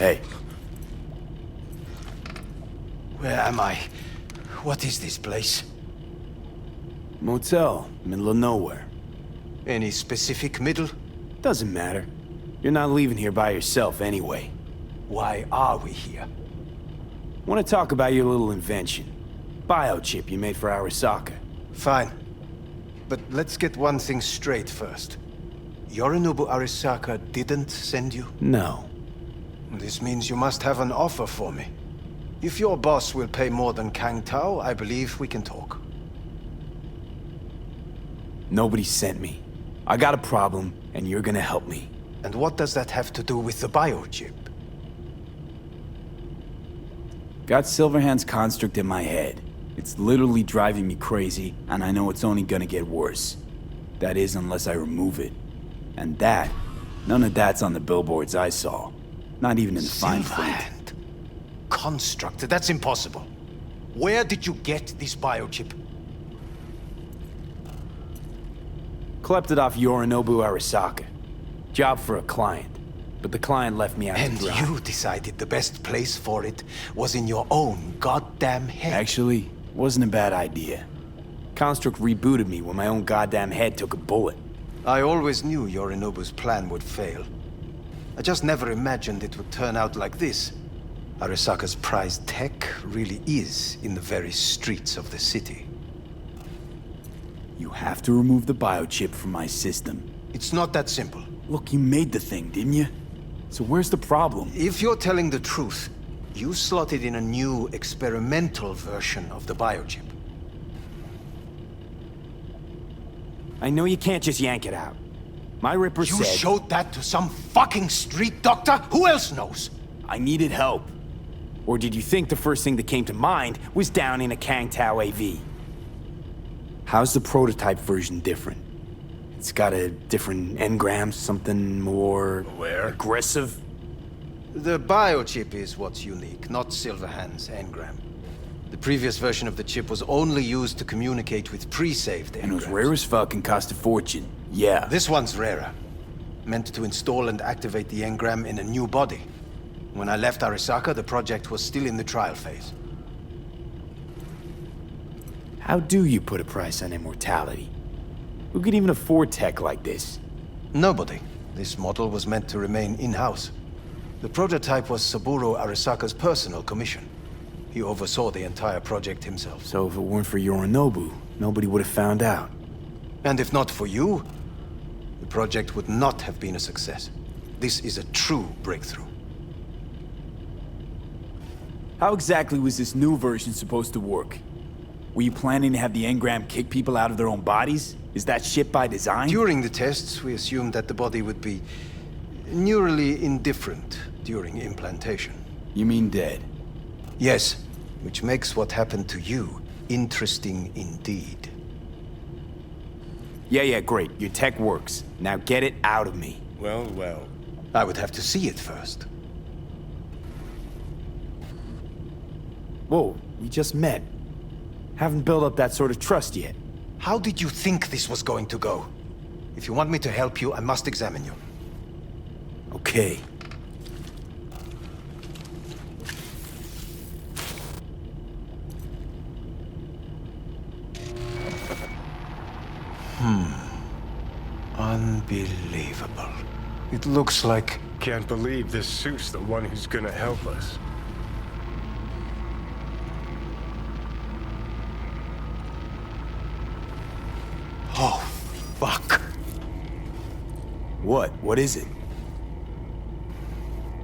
Hey. Where am I? What is this place? Motel, middle of nowhere. Any specific middle? Doesn't matter. You're not leaving here by yourself anyway. Why are we here? Want to talk about your little invention. Biochip you made for Arasaka. Fine. But let's get one thing straight first. Yorinobu Arasaka didn't send you? No. This means you must have an offer for me. If your boss will pay more than Kang Tao, I believe we can talk. Nobody sent me. I got a problem, and you're gonna help me. And what does that have to do with the biochip? Got Silverhand's construct in my head. It's literally driving me crazy, and I know it's only gonna get worse. That is, unless I remove it. And that, none of that's on the billboards I saw. Not even in the fine print. Silverhand. Construct, that's impossible. Where did you get this biochip? Klept it off Yorinobu Arasaka. Job for a client. But the client left me out to dry. And you decided the best place for it was in your own goddamn head. Actually, wasn't a bad idea. Construct rebooted me when my own goddamn head took a bullet. I always knew Yorinobu's plan would fail. I just never imagined it would turn out like this. Arasaka's prized tech really is in the very streets of the city. You have to remove the biochip from my system. It's not that simple. Look, you made the thing, didn't you? So where's the problem? If you're telling the truth, you slotted in a new experimental version of the biochip. I know you can't just yank it out. My Ripper said... You showed that to some fucking street doctor? Who else knows? I needed help. Or did you think the first thing that came to mind was down in a Kang Tao AV? How's the prototype version different? It's got a different engram, something more... Where? Aggressive? The biochip is what's unique, not Silverhand's engram. The previous version of the chip was only used to communicate with pre-saved engrams. And it was rare as fuck and cost a fortune. Yeah. This one's rarer. Meant to install and activate the engram in a new body. When I left Arasaka, the project was still in the trial phase. How do you put a price on immortality? Who could even afford tech like this? Nobody. This model was meant to remain in-house. The prototype was Saburo Arasaka's personal commission. He oversaw the entire project himself. So if it weren't for Yorinobu, nobody would have found out. And if not for you, the project would not have been a success. This is a true breakthrough. How exactly was this new version supposed to work? Were you planning to have the engram kick people out of their own bodies? Is that shit by design? During the tests, we assumed that the body would be neurally indifferent during implantation. You mean dead? Yes, which makes what happened to you interesting indeed. Yeah, great. Your tech works. Now get it out of me. Well, well. I would have to see it first. Whoa, we just met. Haven't built up that sort of trust yet. How did you think this was going to go? If you want me to help you, I must examine you. Okay. Unbelievable. It looks like... Can't believe this suit's the one who's gonna help us. Oh, fuck. What? What is it?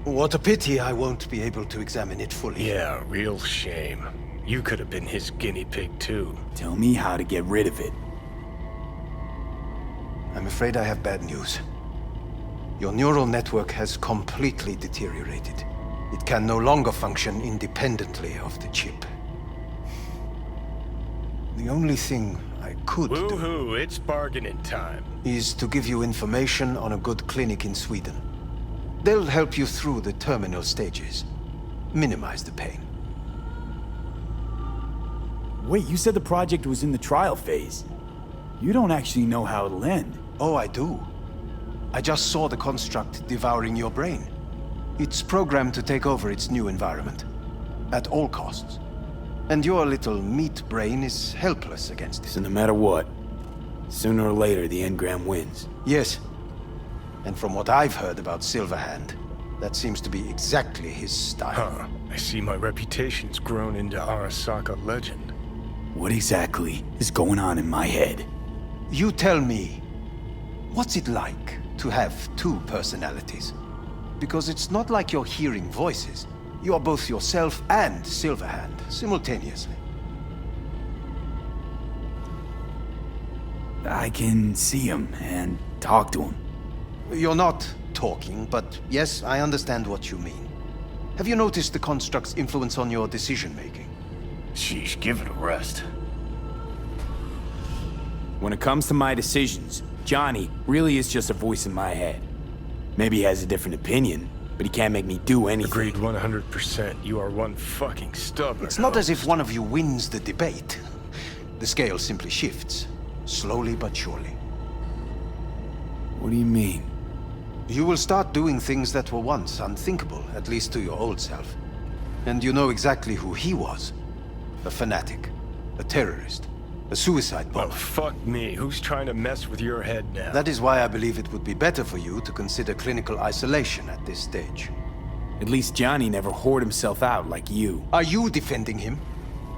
What a pity I won't be able to examine it fully. Yeah, real shame. You could have been his guinea pig too. Tell me how to get rid of it. I'm afraid I have bad news. Your neural network has completely deteriorated. It can no longer function independently of the chip. The only thing I could do Woohoo, it's bargaining time. is to give you information on a good clinic in Sweden. They'll help you through the terminal stages. Minimize the pain. Wait, you said the project was in the trial phase. You don't actually know how it'll end. Oh, I do. I just saw the construct devouring your brain. It's programmed to take over its new environment, at all costs. And your little meat brain is helpless against So it. no matter what, sooner or later the Engram wins. Yes. And from what I've heard about Silverhand, that seems to be exactly his style. Huh. I see my reputation's grown into Arasaka legend. What exactly is going on in my head? You tell me, what's it like to have two personalities? Because it's not like you're hearing voices. You are both yourself and Silverhand simultaneously. I can see him and talk to him. You're not talking, but yes, I understand what you mean. Have you noticed the construct's influence on your decision-making? Sheesh, give it a rest. When it comes to my decisions, Johnny really is just a voice in my head. Maybe he has a different opinion, but he can't make me do anything. Agreed 100%. You are one fucking stubborn. It's not as if one of you wins the debate. The scale simply shifts, slowly but surely. What do you mean? You will start doing things that were once unthinkable, at least to your old self. And you know exactly who he was. A fanatic, a terrorist, a suicide Well, bomber. fuck me. Who's trying to mess with your head now? That is why I believe it would be better for you to consider clinical isolation at this stage. At least Johnny never whored himself out like you. Are you defending him?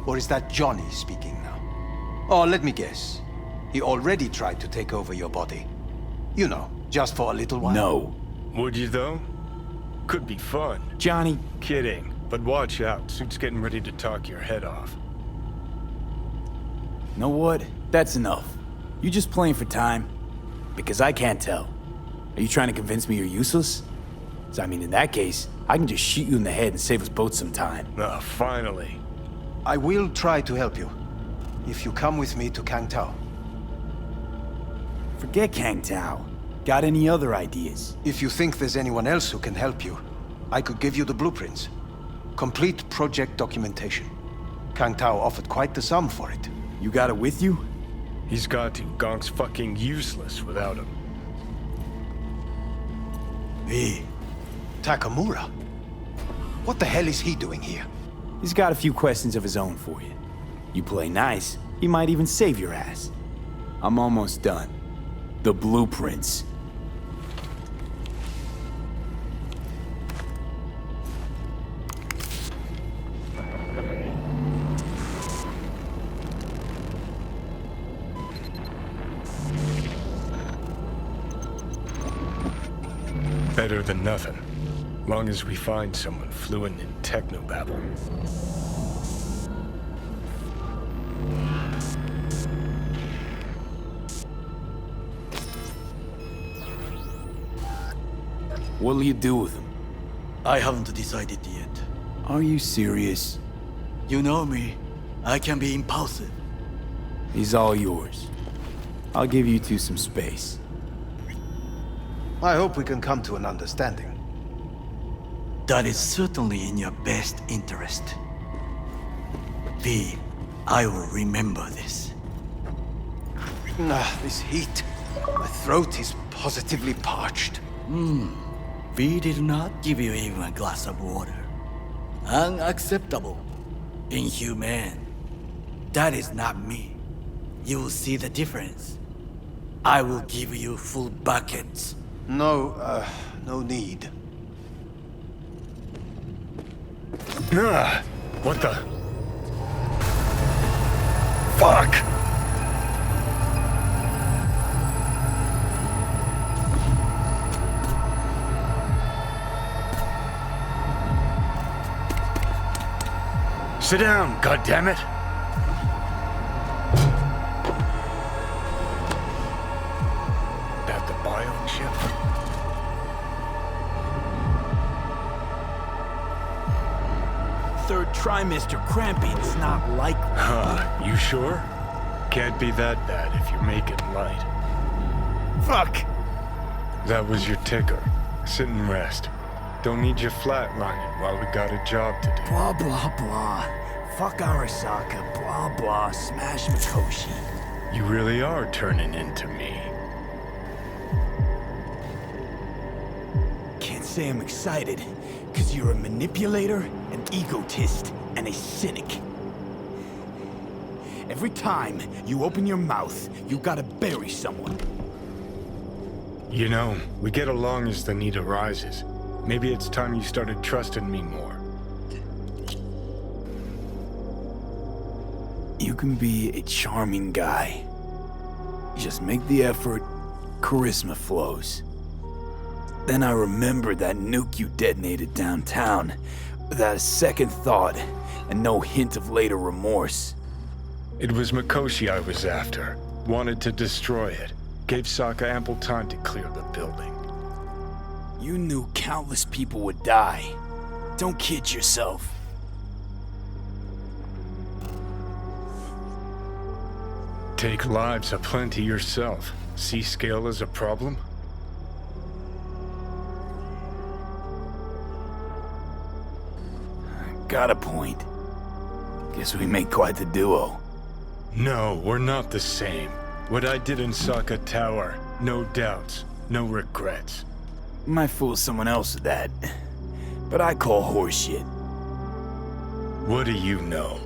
Or is that Johnny speaking now? Oh, let me guess. He already tried to take over your body. You know, just for a little while. No. Would you, though? Could be fun. Johnny, Kidding. But watch out. Suit's getting ready to talk your head off. know what? That's enough. You just playing for time? Because I can't tell. Are you trying to convince me you're useless? So, I mean, in that case, I can just shoot you in the head and save us both some time. Ah, finally. I will try to help you. If you come with me to Kang Tao. Forget Kang Tao. Got any other ideas? If you think there's anyone else who can help you, I could give you the blueprints. Complete project documentation. Kang Tao offered quite the sum for it. You got it with you? He's got to. Gonk's fucking useless without him. Hey, Takamura? What the hell is he doing here? He's got a few questions of his own for you. You play nice, he might even save your ass. I'm almost done. The blueprints. Better than nothing. Long as we find someone fluent in technobabble. What'll you do with him? I haven't decided yet. Are you serious? You know me. I can be impulsive. He's all yours. I'll give you two some space. I hope we can come to an understanding. That is certainly in your best interest. V, I will remember this. This heat. My throat is positively parched. V did not give you even a glass of water. Unacceptable. Inhumane. That is not me. You will see the difference. I will give you full buckets. No need. Ah, what the? Fuck! Sit down, goddammit! That the biochip? Third trimester cramping's not likely. Huh, you sure? Can't be that bad if you're making light. Fuck! That was your ticker. Sit and rest. Don't need you flatlining while we got a job to do. Blah, blah, blah. Fuck Arasaka, blah, blah, smash Mikoshi. You really are turning into me. Can't say I'm excited, because you're a manipulator, an egotist, and a cynic. Every time you open your mouth, you gotta bury someone. You know, we get along as the need arises. Maybe it's time you started trusting me more. You can be a charming guy. Just make the effort, charisma flows. Then I remembered that nuke you detonated downtown, without a second thought, and no hint of later remorse. It was Mikoshi I was after. Wanted to destroy it. Gave Sokka ample time to clear the building. You knew countless people would die. Don't kid yourself. Take lives aplenty yourself. See scale as a problem? Got a point. Guess we make quite the duo. No, we're not the same. What I did in Sokka Tower, no doubts, no regrets. Might fool someone else with that, but I call horseshit. What do you know?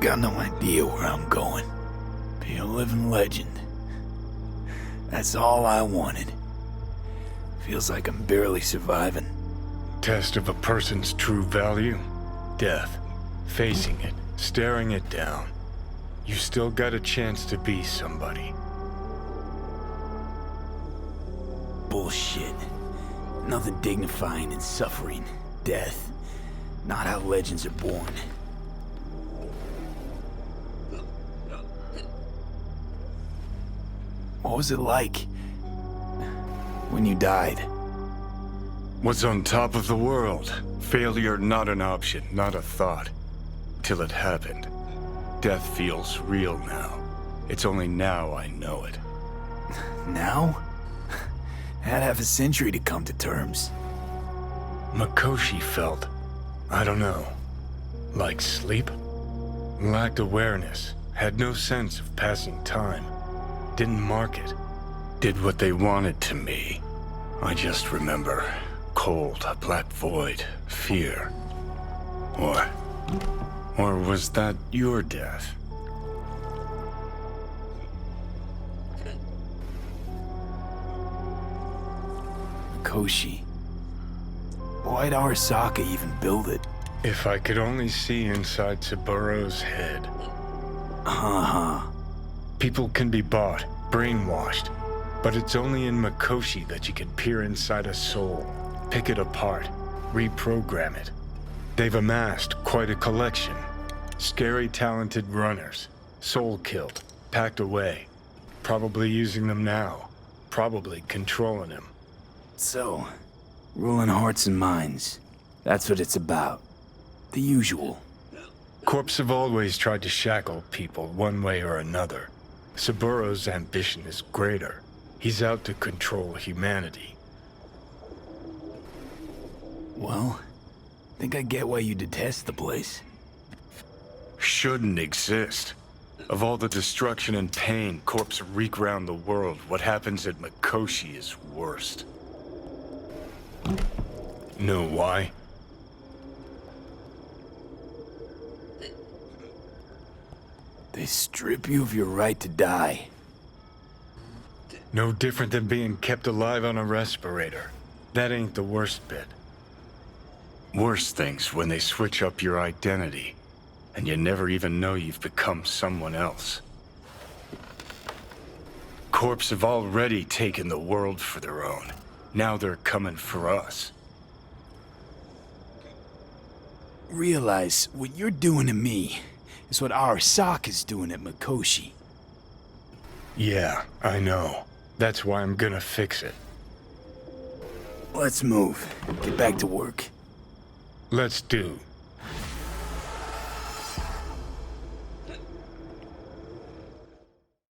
Got no idea where I'm going. Be a living legend. That's all I wanted. Feels like I'm barely surviving. Test of a person's true value? Death. Facing it, staring it down. You still got a chance to be somebody. Bullshit. Nothing dignifying in suffering, death. Not how legends are born. What was it like when you died? Was on top of the world. Failure not an option, not a thought. Till it happened. Death feels real now. It's only now I know it. Now? Had half a century to come to terms. Mikoshi felt, I don't know, like sleep? Lacked awareness, had no sense of passing time. Didn't mark it. Did what they wanted to me. I just remember cold, a black void, fear. Or was that your death? Mikoshi. Why'd Arasaka even build it? If I could only see inside Saburo's head. People can be bought, brainwashed, but it's only in Mikoshi that you can peer inside a soul, pick it apart, reprogram it. They've amassed quite a collection. Scary, talented runners, soul-killed, packed away. Probably using them now, probably controlling him. So, ruling hearts and minds. That's what it's about. The usual. Corps have always tried to shackle people one way or another. Saburo's ambition is greater. He's out to control humanity. Well, think I get why you detest the place. Shouldn't exist. Of all the destruction and pain Corps wreak round the world, what happens at Mikoshi is worst. Know why? They strip you of your right to die. No different than being kept alive on a respirator. That ain't the worst bit. Worse things when they switch up your identity, and you never even know you've become someone else. Corps have already taken the world for their own. Now they're coming for us. Realize what you're doing to me is what Arasaka's doing at Mikoshi. Yeah, I know. That's why I'm gonna fix it. Let's move. Get back to work. Let's do.